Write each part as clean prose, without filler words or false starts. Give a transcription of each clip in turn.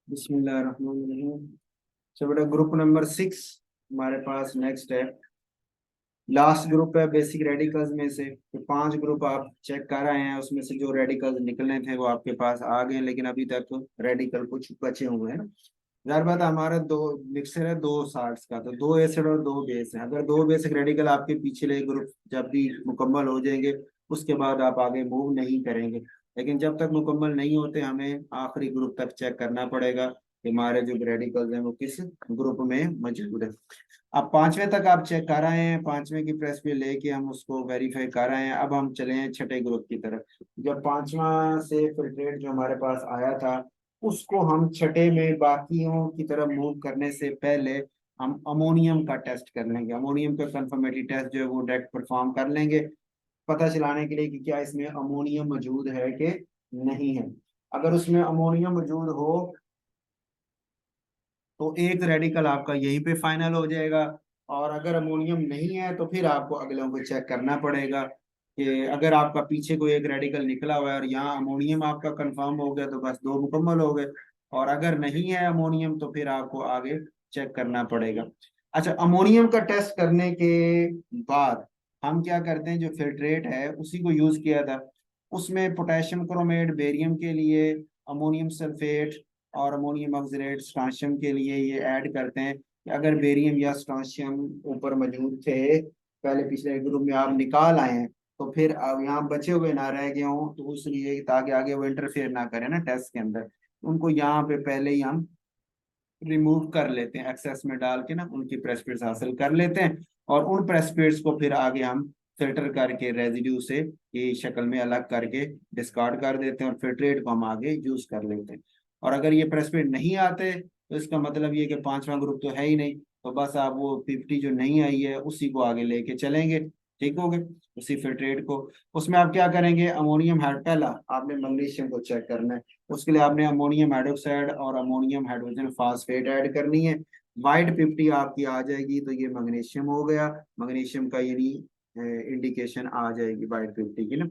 बिस्मिल्लाहिर्रहमानिर्रहीम। तो बेटा ग्रुप नंबर 6 हमारे पास नेक्स्ट है। लास्ट ग्रुप है बेसिक रेडिकल्स में से। तो 5 ग्रुप आप चेक कर रहे हैं, उसमें से जो रेडिकल्स निकलने थे वो आपके पास आ गए, लेकिन अभी तक रेडिकल कुछ बचे हुए हैं। यार बात हमारा दो मिक्सर है, दो साल्ट्स का, तो दो एसिड और दो बेस है। अगर दो बेसिक रेडिकल आपके पिछले ग्रुप जब भी मुकम्मल हो जाएंगे उसके बाद आप आगे मूव नहीं करेंगे, लेकिन जब तक मुकम्मल नहीं होते हमें आखिरी ग्रुप तक चेक करना पड़ेगा कि हमारे जो रेडिकल्स हैं वो किस ग्रुप में मौजूद है। अब पांचवें तक आप चेक कर रहे हैं, पांचवें की प्रेस पे लेके हम उसको वेरीफाई कर रहे हैं। अब हम चले हैं छठे ग्रुप की तरफ। जब पांचवा से फिल्ट्रेट जो हमारे पास आया था उसको हम छठे में बाकियों की तरफ मूव करने से पहले हम अमोनियम का टेस्ट कर लेंगे। अमोनियम का कंफर्मेटरी टेस्ट जो है वो डायरेक्ट परफॉर्म कर लेंगे, पता चलाने के लिए कि क्या इसमें अमोनियम मौजूद है कि नहीं है। अगर उसमें अमोनियम मौजूद हो तो एक रेडिकल आपका यहीं पे फाइनल हो जाएगा, और अगर अमोनियम नहीं है तो फिर आपको अगलों को चेक करना पड़ेगा कि अगर आपका पीछे कोई एक रेडिकल निकला हुआ है और यहाँ अमोनियम आपका कंफर्म हो गया तो बस दो मुकम्मल हो गए, और अगर नहीं है अमोनियम तो फिर आपको आगे चेक करना पड़ेगा। अच्छा, अमोनियम का टेस्ट करने के बाद हम क्या करते हैं, जो फिल्ट्रेट है उसी को यूज किया था, उसमें पोटेशियम क्रोमेट बेरियम के लिए, अमोनियम सल्फेट और अमोनियम ऑक्सीडेट स्ट्रांशियम के लिए ये ऐड करते हैं कि अगर बेरियम या स्ट्रांशियम ऊपर मौजूद थे पहले पिछले ग्रुप में आप निकाल आए हैं तो फिर अब यहाँ बचे हुए ना रह गए हों, तो उसलिए ताकि आगे वो इंटरफेयर ना करें ना टेस्ट के अंदर, उनको यहाँ पे पहले ही हम रिमूव कर लेते हैं, एक्सेस में डाल के ना उनकी प्रेसिपिटेट्स हासिल कर लेते हैं, और उन प्रेसिपिटेट्स को फिर आगे हम फिल्टर करके रेजिड्यू से ये शक्ल में अलग करके डिस्कार्ड कर देते हैं और फिल्ट्रेट को हम आगे यूज कर लेते हैं। और अगर ये प्रेसिपिटेट नहीं आते तो इसका मतलब ये कि पांचवा ग्रुप तो है ही नहीं, तो बस आप वो 50 जो नहीं आई है उसी को आगे लेके चलेंगे। ठीक हो गए, उसी फिल्ट्रेट को। उसमें आप क्या करेंगे, अमोनियम हाइड पहला आपने मैग्नीशियम को चेक करना है। उसके लिए आपने अमोनियम हाइड्रोक्साइड और अमोनियम हाइड्रोजन फास्फेट ऐड करनी है। वाइट 50 आपकी आ जाएगी तो ये मैग्नीशियम हो गया। मैग्नीशियम का यानी इंडिकेशन आ जाएगी वाइट 50 की ना,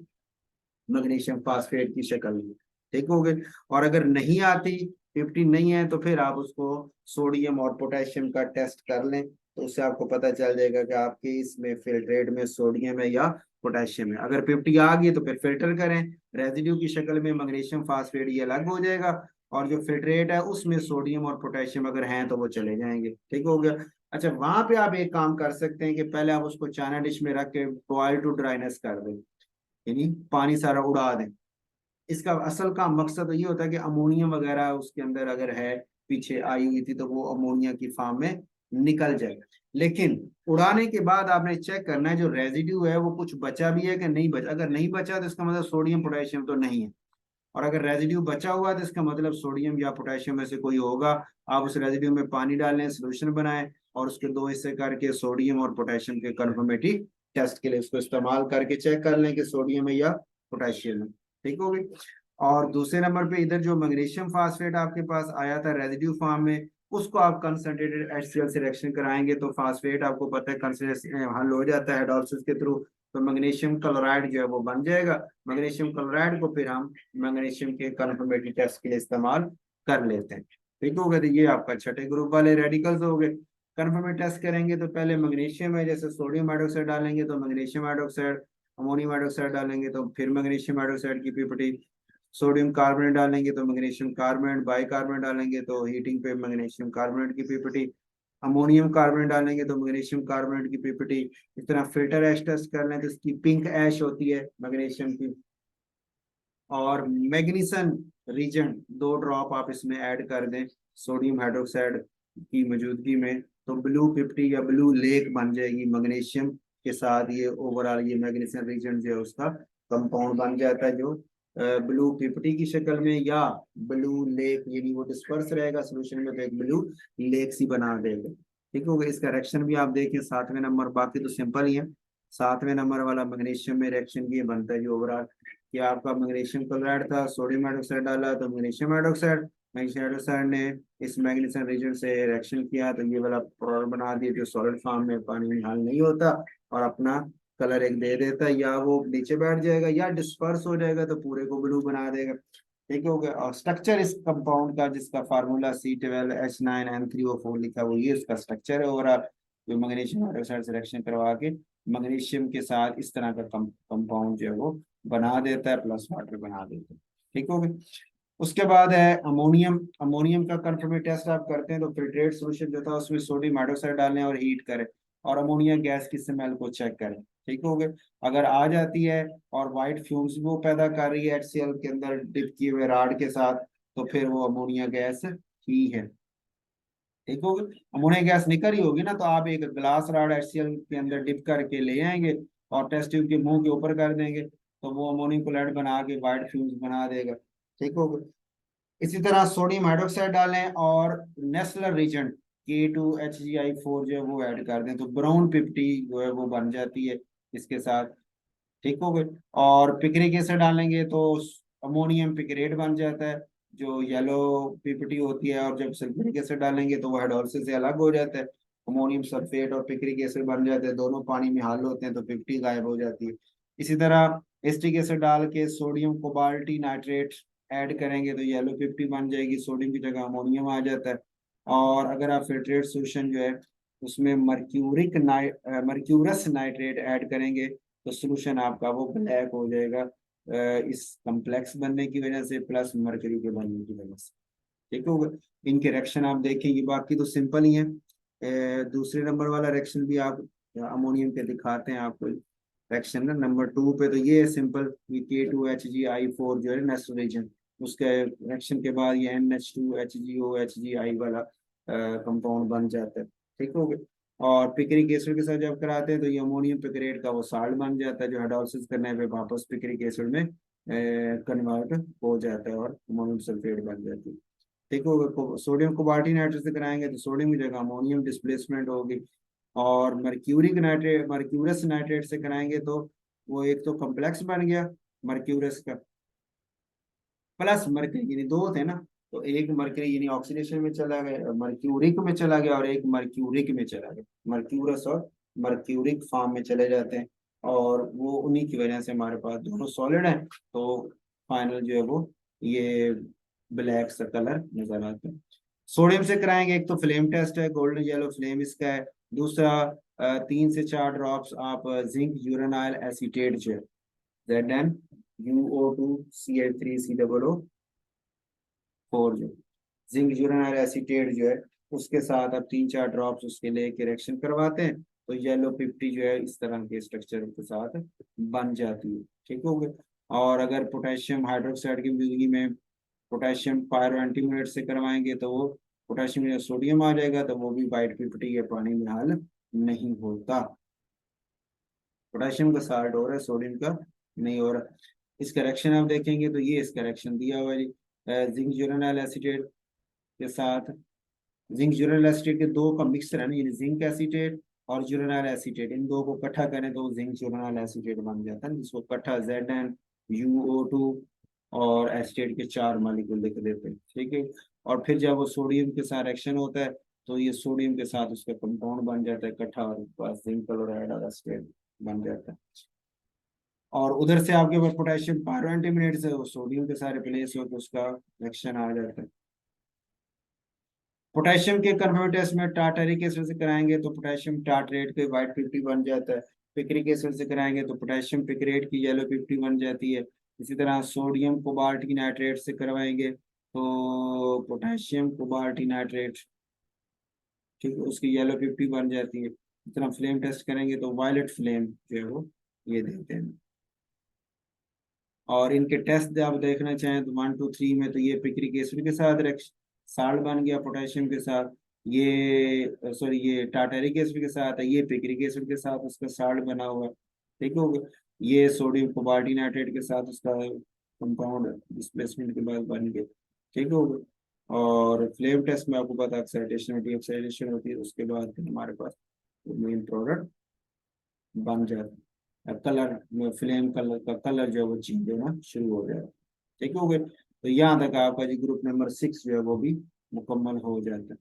मैग्नीशियम फास्फेट की शक्ल में। ठीक हो गए। और अगर नहीं आती, 50 नहीं है, तो फिर आप उसको सोडियम और पोटेशियम का टेस्ट कर लें, तो उससे आपको पता चल जाएगा कि आपके इसमें फिल्ट्रेट में सोडियम है या पोटेशियम है। अगर 50 आ गई तो फिर फिल्टर करें, रेजिड्यू की शक्ल में मैग्नीशियम फास्फेट ये अलग हो जाएगा, और जो फिल्ट्रेट है उसमें सोडियम और पोटेशियम अगर हैं तो वो चले जाएंगे। ठीक हो गया। अच्छा, वहां पे आप एक काम कर सकते हैं कि पहले आप उसको चाइना डिश में रख के बॉयल टू ड्राइनेस कर दें, यानी पानी सारा उड़ा दें। इसका असल का मकसद ये होता है कि अमोनियम वगैरह उसके अंदर अगर है पीछे आई हुई थी तो वो अमोनिया की फॉर्म में निकल जाए। लेकिन उड़ाने के बाद आपने चेक करना है जो रेजिड्यू है वो कुछ बचा भी है कि नहीं बचा। अगर नहीं बचा तो इसका मतलब सोडियम पोटेशियम तो नहीं है, और अगर रेजिड्यू बचा हुआ है तो इसका मतलब सोडियम या पोटेशियम में से कोई होगा। आप उस रेजिड्यू में पानी डालें, सोल्यूशन बनाएं, और उसके दो हिस्से करके सोडियम और पोटेशियम के कंफर्मेटरी टेस्ट के लिए उसको इस्तेमाल करके चेक कर लें कि सोडियम है या पोटेशियम है। ठीक हो गई। और दूसरे नंबर पे इधर जो मैग्नीशियम फास्फेट आपके पास आया था रेजिड्यू फॉर्म में, उसको आप कंसंट्रेटेड HCl से रिएक्शन कराएंगे तो फास्फेट आपको पता है कंसंट्रेशन हल हो जाता है हाइड्रोलिसिस के थ्रू, तो मैग्नीशियम क्लोराइड जो है वो बन जाएगा। मैग्नीशियम क्लोराइड को फिर हम मैग्नीशियम के कन्फर्मेटरी टेस्ट के लिए इस्तेमाल कर लेते हैं। ठीक हो गया। तो ये आपका छठे ग्रुप वाले रेडिकल्स हो गए। कन्फर्मेटरी टेस्ट करेंगे तो पहले मैग्नीशियम है, जैसे सोडियम हाइड्रोक्साइड डालेंगे तो मैग्नीशियम हाइड्रोक्साइड, अमोनियम हाइड्रोक्साइड डालेंगे तो फिर मैग्नीशियम हाइड्रोक्साइड की पीपीटी, सोडियम कार्बोनेट डालेंगे तो मैग्नीशियम कार्बोनेट, बाइकार्बोनेट डालेंगे तो हीटिंग पे मैग्नीशियम कार्बोनेट की पीपीटी, अमोनियम कार्बोनेट डालेंगे तो मैग्नीशियम कार्बोनेट की पीपीटी। इस तरह फिल्टर एश टेस्ट कर लें तो इसकी पिंक ऐश होती है मैग्नीशियम की, और मैग्नीशियम रीजन 2 ड्रॉप आप इसमें ऐड कर दें सोडियम हाइड्रोक्साइड की मौजूदगी में, तो ब्लू 50 या ब्लू लेक बन जाएगी मैग्नीशियम के साथ। ये ओवरऑल ये मैग्नीशियम रीजन जो है उसका कंपाउंड बन जाता है, जो ब्लू 50 की शक्ल में, या ब्लू लेक यानी वो डिस्पर्स रहेगा सोल्यूशन में तो एक ब्लू लेक सी बना देगा। ठीक हो गया। इसका रिएक्शन भी आप देखिए 7वें नंबर, बाकी तो सिंपल ही है। 7वें नंबर वाला मैग्नीशियम में रिएक्शन ये बनता है जो ओवरऑल कि आपका मैग्नीशियम क्लोराइड था, सोडियम हाइड्रोक्साइड डाला तो मैग्नीशियम हाइड्रोक्साइड, मैग्नीशियम हाइड्रोक्साइड ने इस मैग्नीशियम रीजन से रिएक्शन किया तो ये वाला प्रोडक्ट बना दिया जो सॉलिड फॉर्म में पानी में हाल नहीं होता, और अपना कलर एक दे देता है, या वो नीचे बैठ जाएगा या डिस्पर्स हो जाएगा तो पूरे को ब्लू बना देगा। ठीक हो गया। और स्ट्रक्चर इस कंपाउंड का जिसका फार्मूला C12H9N3O4 लिखा हुआ, ये उसका स्ट्रक्चर है। और आप जो मैग्नीशियम हाइड्रोक्साइड से रिएक्शन करवा के मैग्नीशियम के साथ इस तरह का कंपाउंड जो है वो बना देता है, प्लस वाटर बना देता है। ठीक हो गया। उसके बाद है अमोनियम। अमोनियम का कंफर्मेट टेस्ट आप करते हैं तो फिल्ट्रेट सोल्यूशन जो था उसमें सोडियम हाइड्रोक्साइड डालें और हीट करें और अमोनिया गैस की स्मेल को चेक करें। ठीक हो गया। अगर आ जाती है और वाइट फ्यूम्स वो पैदा कर रही है HCl के अंदर डिप किए हुए राड के साथ, तो फिर वो अमोनिया गैस ही है। ठीक हो गया। अमोनिया गैस निकल रही होगी ना, तो आप एक ग्लास राड HCl के अंदर डिप करके ले आएंगे और टेस्ट ट्यूब के मुंह के ऊपर कर देंगे, तो वो अमोनियम क्लोराइड बना के वाइट फ्यूम्स बना देगा। ठीक हो गया। इसी तरह सोडियम हाइड्रोक्साइड डालें और नेस्लर रिएजेंट K2HgI4 जो है वो ऐड कर दें, तो ब्राउन पिप्टी जो है वो बन जाती है इसके साथ। ठीक हो गए। और पिक्रिक एसिड डालेंगे तो अमोनियम पिक्रेट बन जाता है जो येलो पिपटी होती है, और जब सल्फ्यूरिक एसिड डालेंगे तो वो हाइड्रोलिसिस से अलग हो जाता है, अमोनियम सल्फेट और पिक्रिक एसिड बन जाते हैं, दोनों पानी में हाल होते हैं तो पिपटी गायब हो जाती है। इसी तरह एस्टिक एसिड डाल के सोडियम कोबाल्टी नाइट्रेट ऐड करेंगे तो येलो पिपटी बन जाएगी, सोडियम की जगह अमोनियम आ जाता है। और अगर आप फिल्ट्रेट सोल्यूशन जो है उसमें मर्क्यूरस नाइट्रेट ऐड करेंगे तो सोल्यूशन आपका वो ब्लैक हो जाएगा, इस कम्प्लेक्स बनने की वजह से प्लस मर्करी के बनने की वजह से। ठीक होगा। इनके रिएक्शन आप देखेंगे, बाकी तो सिंपल ही है। दूसरे नंबर वाला रिएक्शन भी आप अमोनियम के दिखाते हैं आपको रिएक्शन ना, नंबर 2 पे तो ये है सिंपल, ये K2HgI4 जो है नाइट्रोजन, उसके रिएक्शन के बाद ये NH2HgOHgI वाला कंपाउंड बन जाता है। ठीक हो गया। और पिक्रिक एसिड के साथ जब कराते हैं तो ये अमोनियम पिक्रेट का वो साल्ट बन जाता है जो हाइड्रोलिसिस करने पे वापस पिक्रिक एसिड में कन्वर्ट हो जाता है और अमोनियम सल्फेट बन जाती है। ठीक होगा। सोडियम कोबाल्टी नाइट्रेट से कराएंगे तो सोडियम की जगह अमोनियम डिस्प्लेसमेंट होगी। और मर्क्यूरस नाइट्रेट से कराएंगे तो वो एक तो कम्प्लेक्स बन गया मर्क्यूरस का, प्लस मरकरी, यानी दो थे ना, तो एक मरकरी यानी ऑक्सीडेशन में चला गया, मर्क्यूरिक में चला गया, और एक मर्क्यूरिक में चला गया, मर्क्यूरस और मर्क्यूरिक फॉर्म में चले जाते हैं। और वो उन्हीं की वजह से हमारे पास दोनों सॉलिड हैं, तो फाइनल जो है वो ये ब्लैक सा कलर नजर आता है। सोडियम से कराएंगे, एक तो फ्लेम टेस्ट है, गोल्डन येलो फ्लेम इसका है। दूसरा 3 से 4 ड्रॉप्स आप जिंक यूरेनाइल एसीटेट जो है ZnUO2Cl3COO4 जो जिंक यूरेनाइल एसीटेट जो है उसके साथ आप 3-4 ड्रॉप्स उसके लेके रिएक्शन करवाते हैं तो येलो पिप्टी जो है इस तरह के स्ट्रक्चर के साथ बन जाती है। ठीक हो गया। और अगर पोटेशियम हाइड्रोक्साइड की मौजूदगी में पोटेशियम पायरो एंटीमोनेट से करवाएंगे तो वो पोटेशियम या सोडियम आ जाएगा, तो वो भी वाइट पिप्टी के पानी में हल नहीं होता। पोटेशियम का साल्ट हो रहा है, सोडियम का नहीं हो रहा। इस करेक्शन आप देखेंगे तो ये इस करेक्शन दिया हुआ है जिंक यूरेनाइल एसीटेट के साथ। जिंक यूरेनाइल एसीटेट के दो का मिक्सर है ना, यानी जिंक एसीटेट और यूरेनाइल एसीटेट, इन दो को इकट्ठा करें तो जिंक यूरेनाइल एसीटेट बन जाता है, जिसको इकट्ठा ZnUO2 और एसीटेट के 4 मॉलिक्यूल लिख देते हैं। ठीक है। और फिर जब वो सोडियम के साथ रिएक्शन होता है तो ये सोडियम के साथ उसका कंपाउंड बन जाता है इकट्ठा, और बस जिंक क्लोराइड और एसीटेट बन जाता है। और उधर से आपके पास पोटेशियम पायरोएंटीमोनेट से वो सोडियम के साथ रिप्लेस हो तो उसका रिएक्शन आ जाता है। पोटेशियम के कन्फर्मेट टेस्ट में टार्टरिक एसिड से कराएंगे तो पोटेशियम टार्टरेट के वाइट पिप्टी बन जाता है। पिक्रिक एसिड से कराएंगे तो पोटेशियम पिक्रेट की येलो पिप्टी बन जाती है। इसी तरह सोडियम कोबाल्ट की नाइट्रेट से करवाएंगे तो पोटेशियम कोबाल्ट की नाइट्रेट, ठीक है, उसकी येलो पिप्टी बन जाती है। इस तरह फ्लेम टेस्ट करेंगे तो वायलेट फ्लेम जो है वो ये देते हैं। और इनके टेस्ट आप देखना चाहें तो 1 2 3 में तो ये पिक्रिक एसिड के साथ साल्ट बन गया पोटेशियम के साथ, ये सॉरी ये टार्टरिक एसिड के साथ है, ये पिक्रिक एसिड के साथ उसका साल्ट बना हुआ है। ठीक हो गया। ये सोडियम कोबाल्टी नाइट्रेट के साथ उसका कंपाउंड डिस्प्लेसमेंट के बाद बन गया। ठीक हो गया। और फ्लेम टेस्ट में आपको पता ऑक्सीडेशन होती है, ऑक्सीडेशन होती है उसके बाद फिर हमारे पास मेन प्रोडक्ट बन जाता है। कलर में फ्लेम कलर का कलर जो है वो चेंज होना शुरू हो जाएगा। ठीक हो गया। तो यहाँ तक आपका जी ग्रुप नंबर 6 जो है वो भी मुकम्मल हो जाता है।